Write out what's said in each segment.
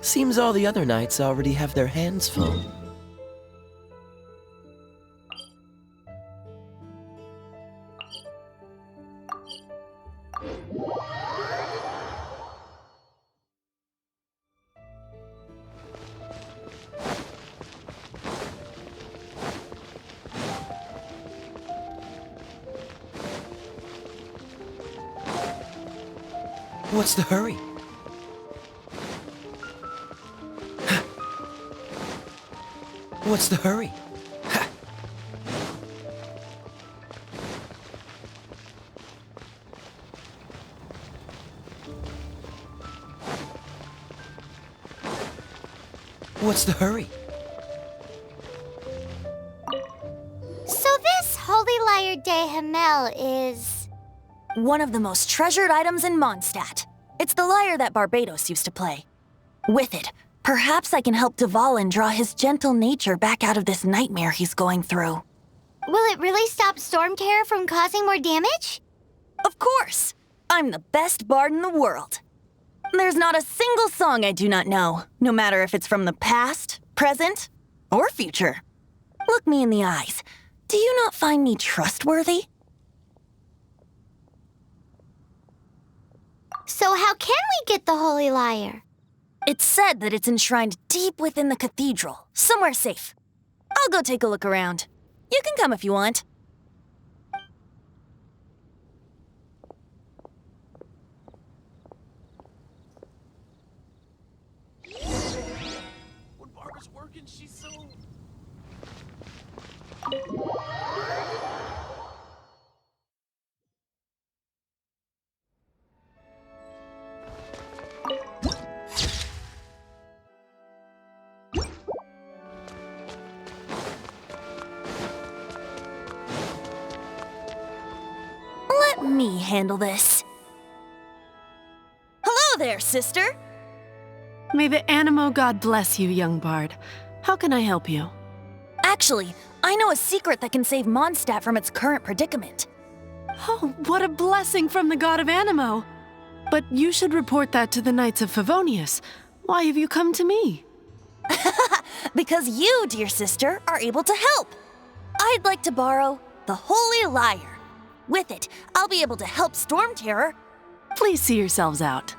Seems all the other knights already have their hands full. What's the hurry? What's the hurry? What's the hurry? So this Holy Lyre de Himmel is... one of the most treasured items in Mondstadt. It's the lyre that Barbados used to play. With it, perhaps I can help Dvalin draw his gentle nature back out of this nightmare he's going through. Will it really stop Storm Terror from causing more damage? Of course! I'm the best bard in the world. There's not a single song I do not know, no matter if it's from the past, present, or future. Look me in the eyes. Do you not find me trustworthy? So how can we get the Holy Lyre? It's said that it's enshrined deep within the cathedral, somewhere safe. I'll go take a look around. You can come if you want. When Barbara's working, she's so... Let me handle this. Hello there, sister! May the Animo god bless you, young bard. How can I help you? Actually, I know a secret that can save Mondstadt from its current predicament. Oh, what a blessing from the god of Animo! But you should report that to the Knights of Favonius. Why have you come to me? Because you, dear sister, are able to help. I'd like to borrow the Holy Lyre. With it, I'll be able to help Storm Terror. Please see yourselves out.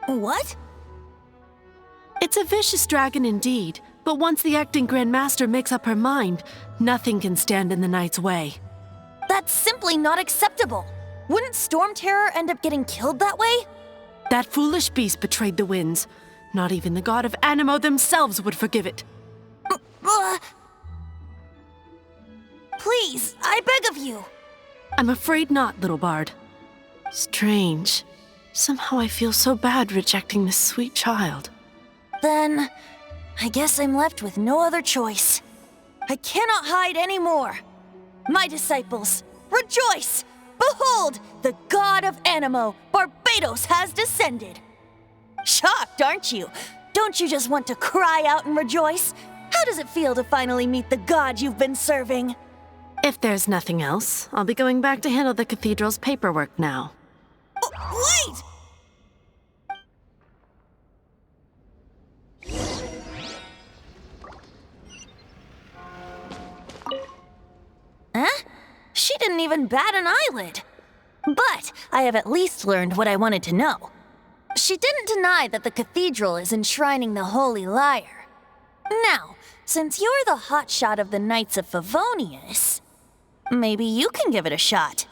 What? It's a vicious dragon indeed, but once the acting Grand Master makes up her mind, nothing can stand in the Knight's way. That's simply not acceptable. Wouldn't Storm Terror end up getting killed that way? That foolish beast betrayed the winds. Not even the god of Animo themselves would forgive it. Please, I beg of you. I'm afraid not, little bard. Strange. Somehow I feel so bad rejecting this sweet child. Then, I guess I'm left with no other choice. I cannot hide anymore. My disciples, rejoice! Behold, the god of Animo, Barbados, has descended. Shocked, aren't you? Don't you just want to cry out and rejoice? How does it feel to finally meet the god you've been serving? If there's nothing else, I'll be going back to handle the cathedral's paperwork now. Wait! Huh? She didn't even bat an eyelid. But I have at least learned what I wanted to know. She didn't deny that the cathedral is enshrining the Holy Lyre. Now, since you're the hotshot of the Knights of Favonius, maybe you can give it a shot.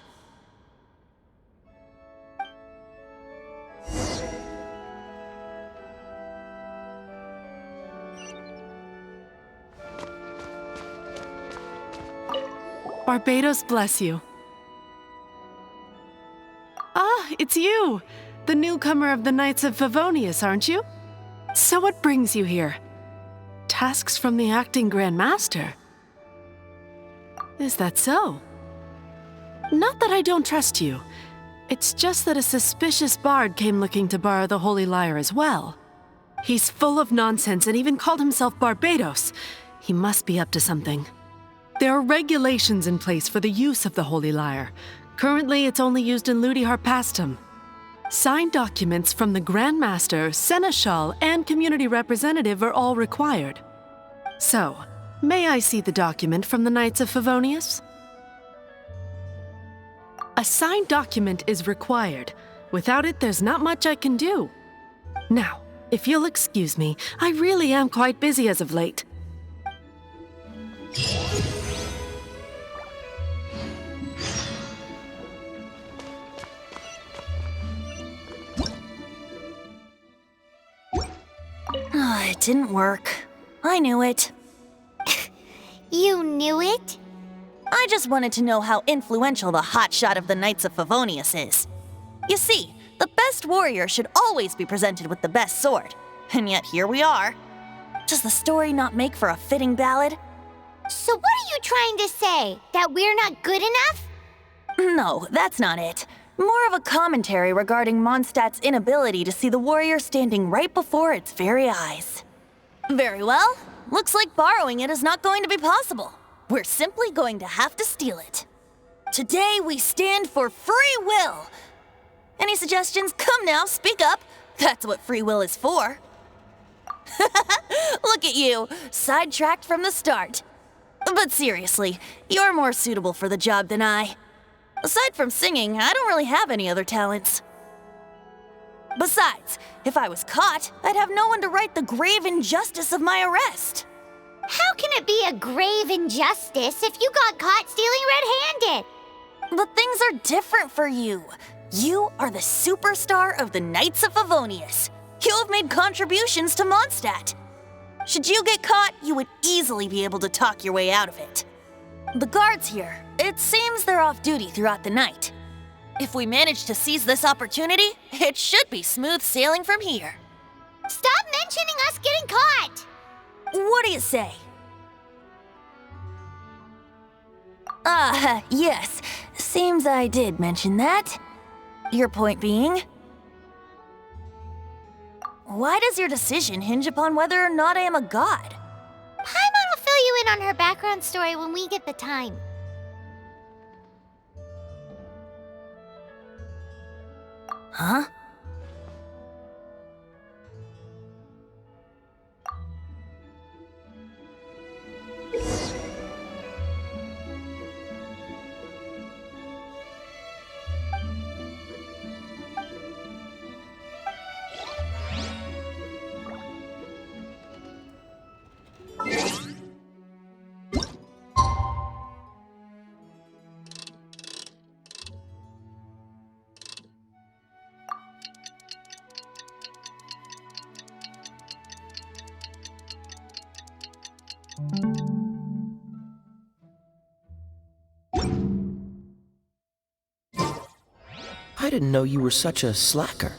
Barbados bless you. Ah, it's you! The newcomer of the Knights of Favonius, aren't you? So what brings you here? Tasks from the acting Grand Master? Is that so? Not that I don't trust you. It's just that a suspicious bard came looking to borrow the Holy Lyre as well. He's full of nonsense and even called himself Barbados. He must be up to something. There are regulations in place for the use of the Holy Lyre. Currently, it's only used in Ludi Harpastum. Signed documents from the Grand Master, Seneschal, and Community Representative are all required. So, may I see the document from the Knights of Favonius? A signed document is required. Without it, there's not much I can do. Now, if you'll excuse me, I really am quite busy as of late. It didn't work. I knew it. You knew it? I just wanted to know how influential the hotshot of the Knights of Favonius is. You see, the best warrior should always be presented with the best sword. And yet here we are. Does the story not make for a fitting ballad? So what are you trying to say? That we're not good enough? No, that's not it. More of a commentary regarding Mondstadt's inability to see the warrior standing right before its very eyes. Very well. Looks like borrowing it is not going to be possible. We're simply going to have to steal it. Today we stand for free will. Any suggestions? Come now, speak up. That's what free will is for. Look at you, sidetracked from the start. But seriously, you're more suitable for the job than I. Aside from singing, I don't really have any other talents. Besides, if I was caught, I'd have no one to right the grave injustice of my arrest. How can it be a grave injustice if you got caught stealing red-handed? But things are different for you. You are the superstar of the Knights of Favonius. You have made contributions to Mondstadt. Should you get caught, you would easily be able to talk your way out of it. The guards here, it seems they're off duty throughout the night. If we manage to seize this opportunity, it should be smooth sailing from here. Stop mentioning us getting caught! What do you say? Yes. Seems I did mention that. Your point being? Why does your decision hinge upon whether or not I am a god? Paimon will fill you in on her background story when we get the time. Huh? I didn't know you were such a slacker.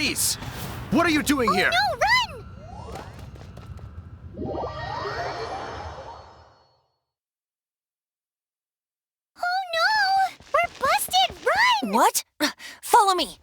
Freeze! What are you doing here? No, run! Oh no! We're busted! Run! What? Follow me.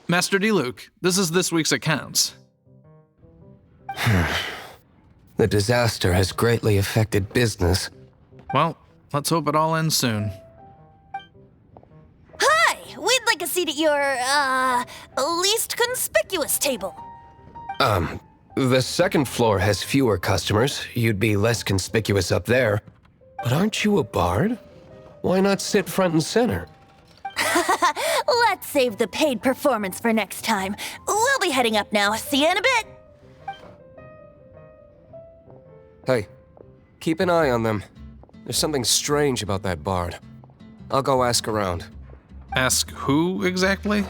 Master D-Luke, this is this week's accounts. The disaster has greatly affected business. Well, let's hope it all ends soon. Hi! We'd like a seat at your, least conspicuous table. The second floor has fewer customers. You'd be less conspicuous up there. But aren't you a bard? Why not sit front and center? Let's save the paid performance for next time. We'll be heading up now. See you in a bit. Hey, keep an eye on them. There's something strange about that bard. I'll go ask around. Ask who exactly?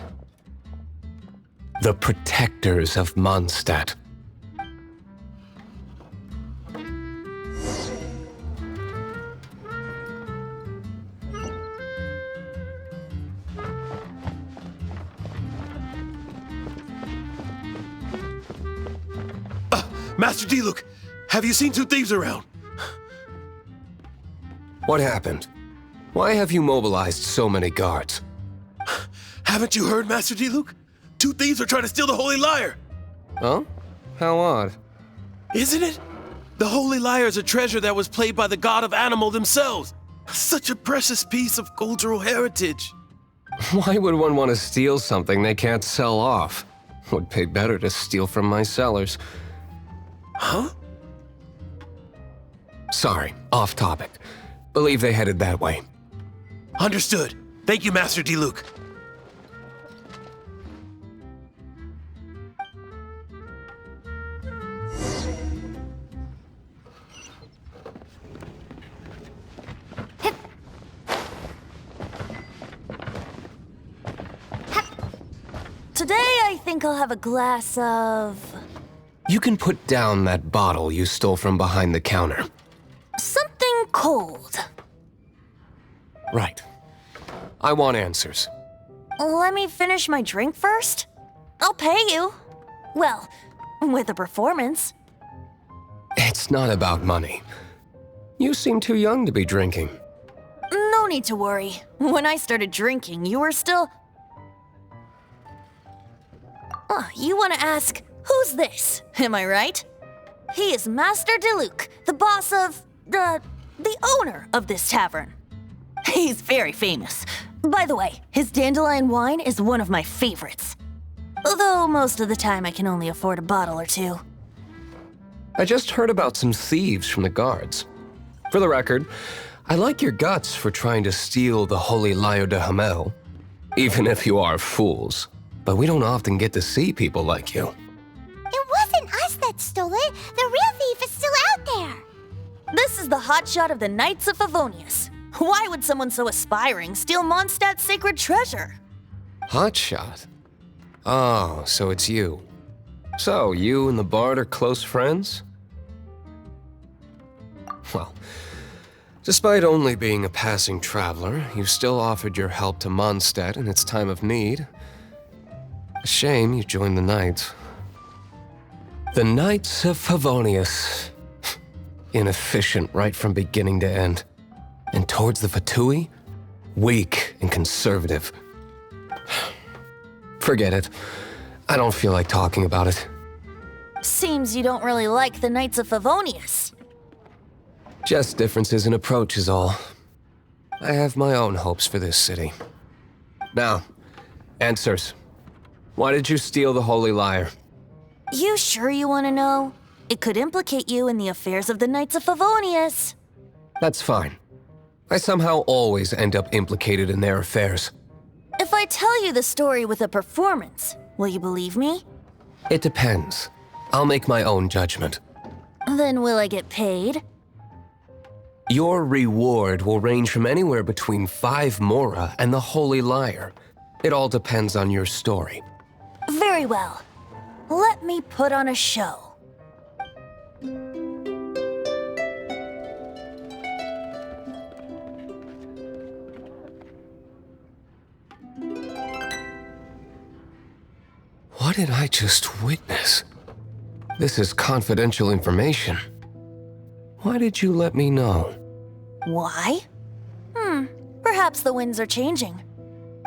The protectors of Mondstadt. Master D-Luke, have you seen two thieves around? What happened? Why have you mobilized so many guards? Haven't you heard, Master D-Luke? Two thieves are trying to steal the Holy Lyre. Huh? How odd. Isn't it? The Holy Lyre is a treasure that was played by the god of animal themselves. Such a precious piece of cultural heritage. Why would one want to steal something they can't sell off? Would pay better to steal from my sellers. Huh? Sorry, off topic. Believe they headed that way. Understood. Thank you, Master D-Luke. Today, I think I'll have a glass of... You can put down that bottle you stole from behind the counter. something cold. Right. I want answers. Let me finish my drink first. I'll pay you. Well, with a performance. It's not about money. You seem too young to be drinking. No need to worry. When I started drinking, you were still... you want to ask, who's this? Am I right? He is Master D-Luke, the boss of... the owner of this tavern. He's very famous. By the way, his dandelion wine is one of my favorites. Although most of the time I can only afford a bottle or two. I just heard about some thieves from the guards. For the record, I like your guts for trying to steal the Holy Lyre de Hamel. Even if you are fools. But we don't often get to see people like you. It wasn't us that stole it. The real thief is still out there. This is is the hotshot of the Knights of Favonius. Why would someone so aspiring steal Mondstadt's sacred treasure? Hotshot? Oh, so it's you. So, you and the Bard are close friends? Well, despite only being a passing traveler, you still offered your help to Mondstadt in its time of need. A shame you joined the Knights. The Knights of Favonius. Inefficient right from beginning to end. And towards the Fatui, weak and conservative. Forget it. I don't feel like talking about it. Seems you don't really like the Knights of Favonius. Just differences in approach is all. I have my own hopes for this city. Now, answers. Why did you steal the Holy Lyre? You sure you want to know? It could implicate you in the affairs of the Knights of Favonius. That's fine. I somehow always end up implicated in their affairs. If I tell you the story with a performance, will you believe me? It depends. I'll make my own judgment. Then will I get paid? Your reward will range from anywhere between 5 Mora and the Holy Lyre. It all depends on your story. Very well. Let me put on a show. What did I just witness? This is confidential information. Why did you let me know? Why? Perhaps the winds are changing.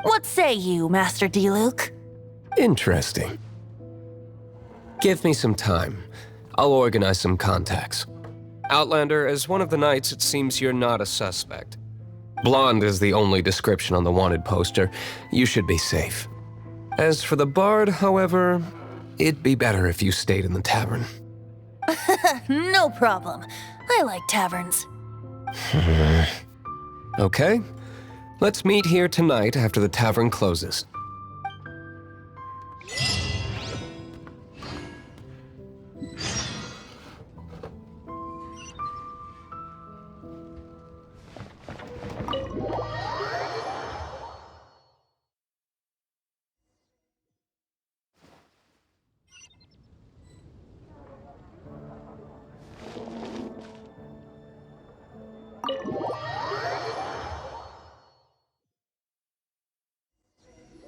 What say you, Master Diluc? Interesting. Give me some time. I'll organize some contacts. Outlander, as one of the Knights, it seems you're not a suspect. Blonde is the only description on the wanted poster. You should be safe. As for the Bard, however, it'd be better if you stayed in the tavern. No problem. I like taverns. Okay. Let's meet here tonight after the tavern closes.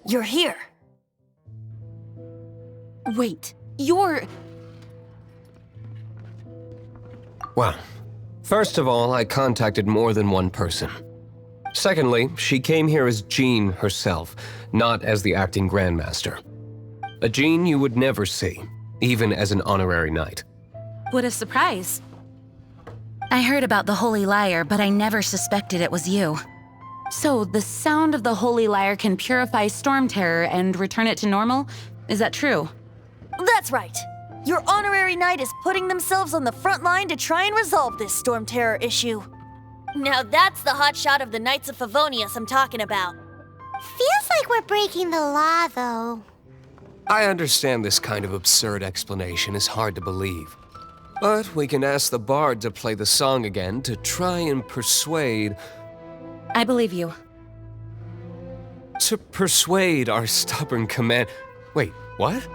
You're here. Wait, you're... Well, first of all, I contacted more than one person. Secondly, she came here as Jean herself, not as the acting Grandmaster. A Jean you would never see, even as an honorary knight. What a surprise. I heard about the Holy Lyre, but I never suspected it was you. So, the sound of the Holy Lyre can purify Storm Terror and return it to normal? Is that true? That's right. Your honorary knight is putting themselves on the front line to try and resolve this Storm Terror issue. Now that's the hotshot of the Knights of Favonius I'm talking about. Feels like we're breaking the law, though. I understand this kind of absurd explanation is hard to believe. But we can ask the Bard to play the song again to try and persuade... I believe you. To persuade our stubborn command... Wait, what?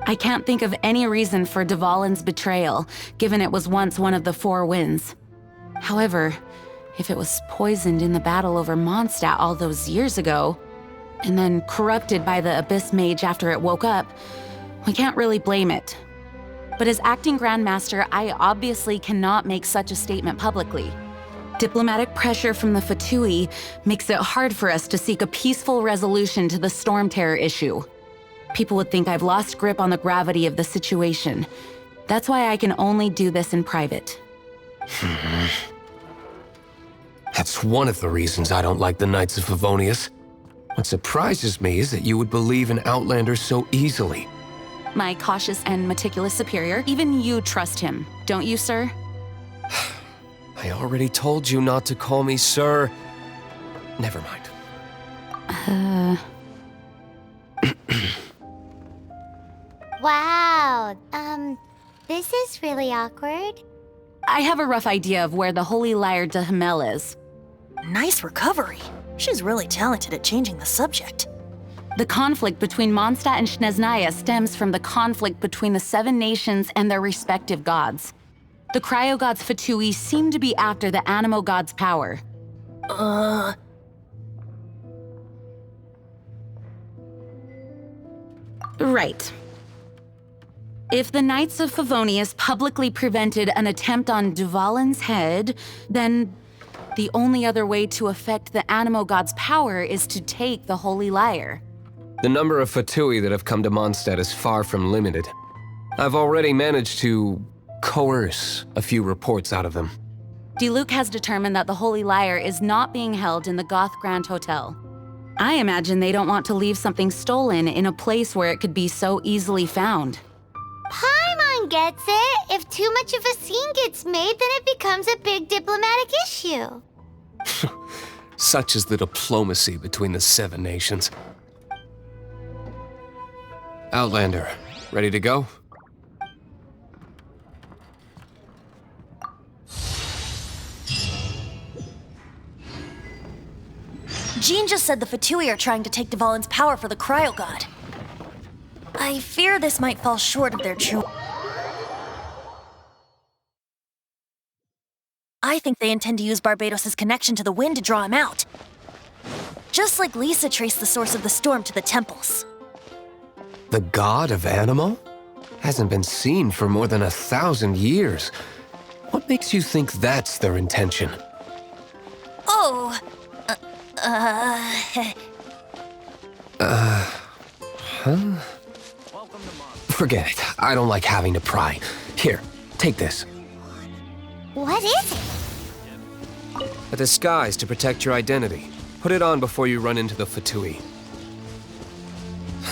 I can't think of any reason for Dvalin's betrayal, given it was once one of the 4 winds. However, if it was poisoned in the battle over Mondstadt all those years ago, and then corrupted by the Abyss Mage after it woke up, we can't really blame it. But as acting Grandmaster, I obviously cannot make such a statement publicly. Diplomatic pressure from the Fatui makes it hard for us to seek a peaceful resolution to the Storm Terror issue. People would think I've lost grip on the gravity of the situation. That's why I can only do this in private. That's one of the reasons I don't like the Knights of Favonius. What surprises me is that you would believe in Outlander so easily. My cautious and meticulous superior, even you trust him, don't you, sir? I already told you not to call me sir. Never mind. Wow, this is really awkward. I have a rough idea of where the Holy Lyre de Hamel is. Nice recovery. She's really talented at changing the subject. The conflict between Mondstadt and Snezhnaya stems from the conflict between the 7 nations and their respective gods. The cryo-gods Fatui seem to be after the Animo god's power. Right. If the Knights of Favonius publicly prevented an attempt on Dvalin's head, then the only other way to affect the Animo god's power is to take the Holy Lyre. The number of Fatui that have come to Mondstadt is far from limited. I've already managed to coerce a few reports out of them. Diluc has determined that the Holy Lyre is not being held in the Goth Grand Hotel. I imagine they don't want to leave something stolen in a place where it could be so easily found. Paimon gets it. If too much of a scene gets made, then it becomes a big diplomatic issue. Such is the diplomacy between the 7 nations. Outlander, ready to go? Jean just said the Fatui are trying to take Dvalin's power for the Cryo God. I fear this might fall short of their true... I think they intend to use Barbados' connection to the wind to draw him out. Just like Lisa traced the source of the storm to the temples. The god of Animo? Hasn't been seen for more than 1,000 years. What makes you think that's their intention? Oh... Forget it. I don't like having to pry. Here, take this. What is it? A disguise to protect your identity. Put it on before you run into the Fatui.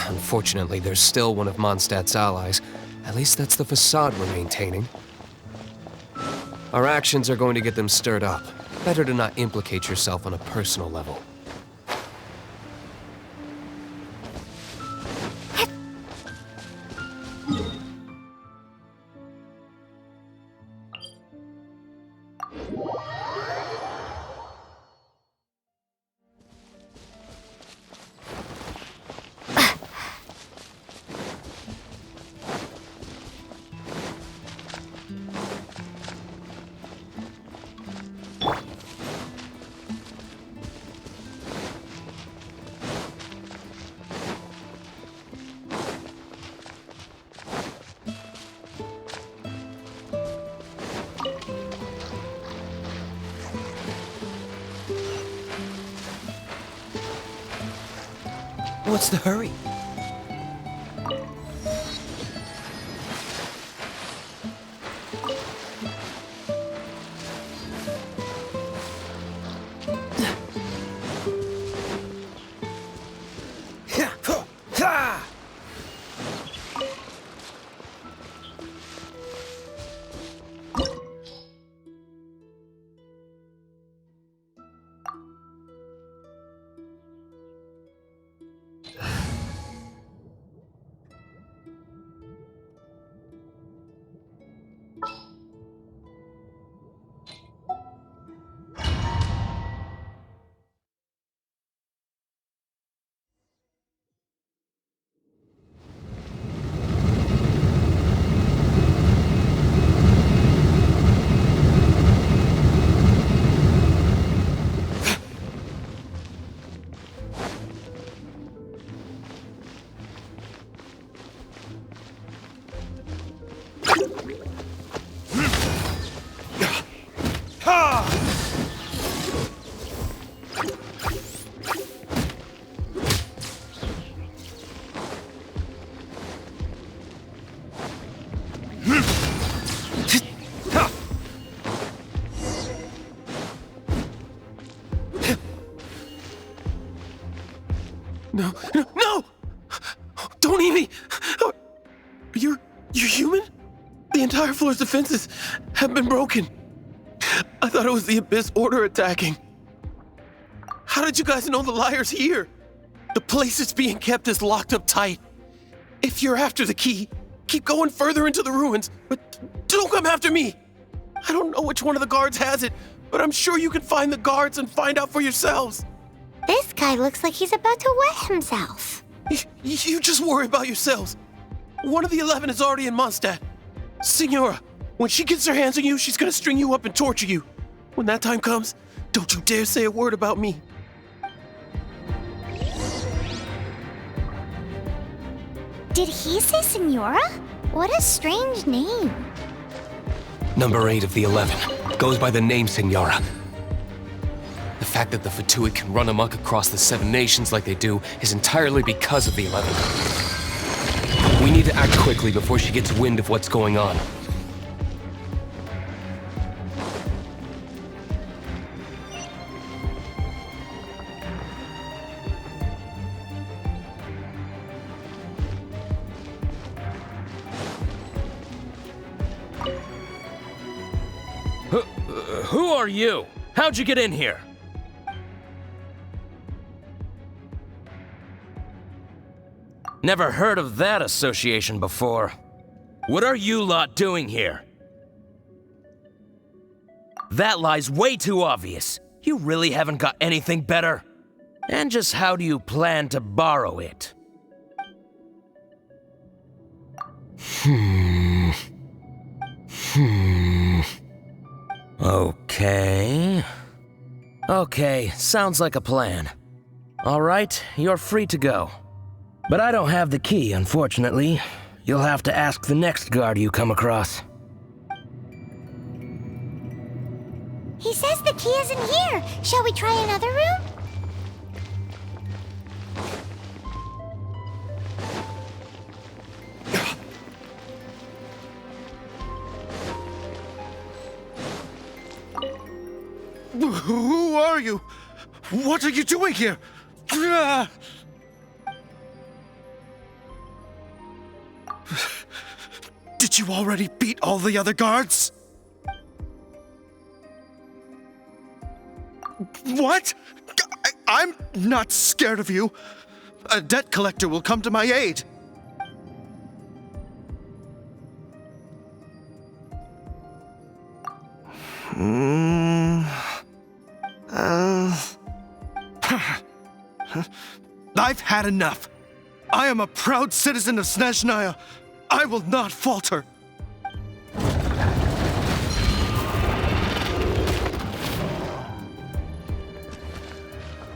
Unfortunately, there's still one of Mondstadt's allies. At least that's the facade we're maintaining. Our actions are going to get them stirred up. Better to not implicate yourself on a personal level. What's the hurry? No, no, no! Don't eat me! You're human? The entire floor's defenses have been broken. I thought it was the Abyss Order attacking. How did you guys know the Lyre's here? The place it's being kept is locked up tight. If you're after the key, keep going further into the ruins, but don't come after me! I don't know which one of the guards has it, but I'm sure you can find the guards and find out for yourselves. This guy looks like he's about to wet himself. You just worry about yourselves. One of the 11 is already in Mondstadt. Signora, when she gets her hands on you, she's gonna string you up and torture you. When that time comes, don't you dare say a word about me. Did he say Senora? What a strange name. Number 8 of the 11 goes by the name Signora. The fact that the Fatui can run amok across the 7 nations like they do is entirely because of the 11. We need to act quickly before she gets wind of what's going on. Who are you? How'd you get in here? Never heard of that association before. What are you lot doing here? That lie's way too obvious. You really haven't got anything better? And just how do you plan to borrow it? Okay, sounds like a plan. All right, you're free to go. But I don't have the key, unfortunately. You'll have to ask the next guard you come across. He says the key isn't here. Shall we try another room? Who are you? What are you doing here? Did you already beat all the other guards? What? I'm not scared of you. A debt collector will come to my aid. I've had enough. I am a proud citizen of Snezhnaya. I will not falter.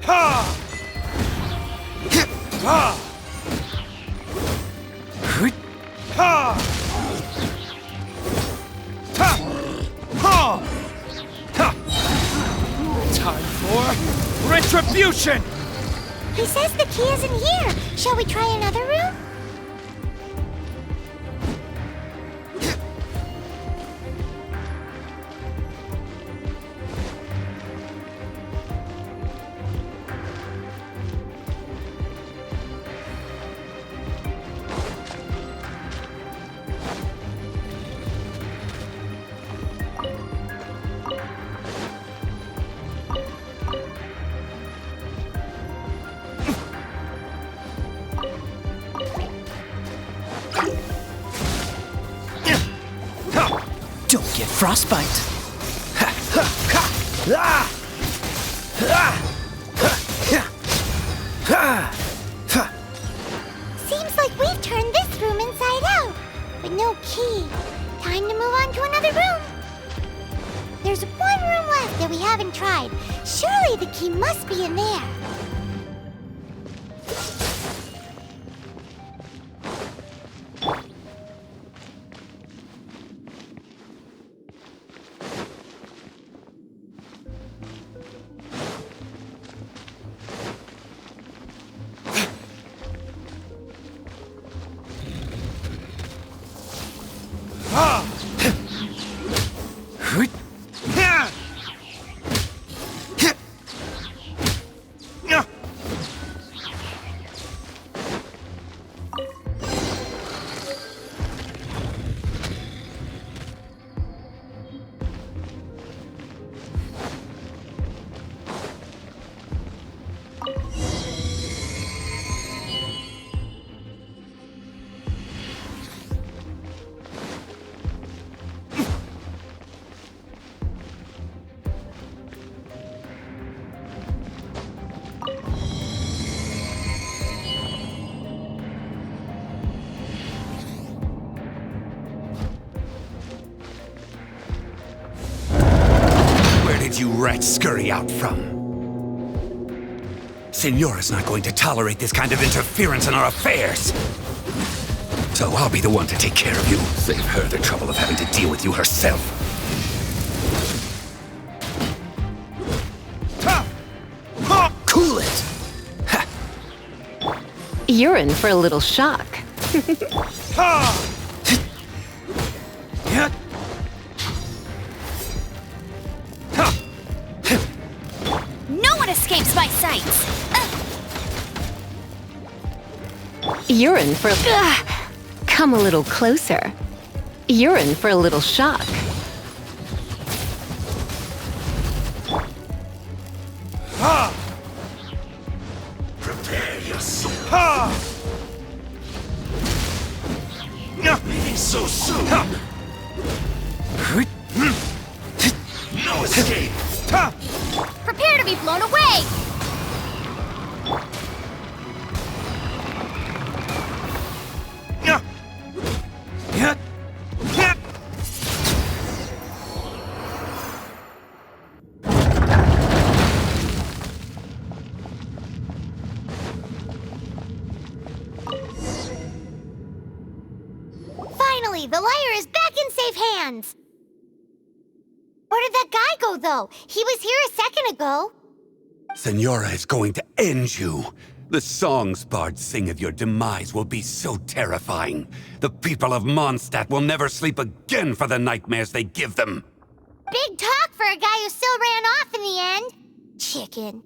Ha! Ha! Ha! Ha! Ha! Time for retribution! He says the key isn't here. Shall we try another room? Don't get frostbite. Seems like we've turned this room inside out, but no key. Time to move on to another room. There's one room left that we haven't tried. Surely the key must be in there. you rats scurry out from? Signora's not going to tolerate this kind of interference in our affairs. So I'll be the one to take care of you. Save her the trouble of having to deal with you herself. Cool it! Ha. You're in for a little shock. No one escapes my sights! You're in for... Come a little closer. You're in for a little shock. Prepare yourself. Leaving so soon. No escape. Prepare to be blown away! Finally, the lyre is back in safe hands! Where did that guy go, though? He was here a second ago. Signora is going to end you. The songs bards sing of your demise will be so terrifying. The people of Mondstadt will never sleep again for the nightmares they give them. Big talk for a guy who still ran off in the end. Chicken.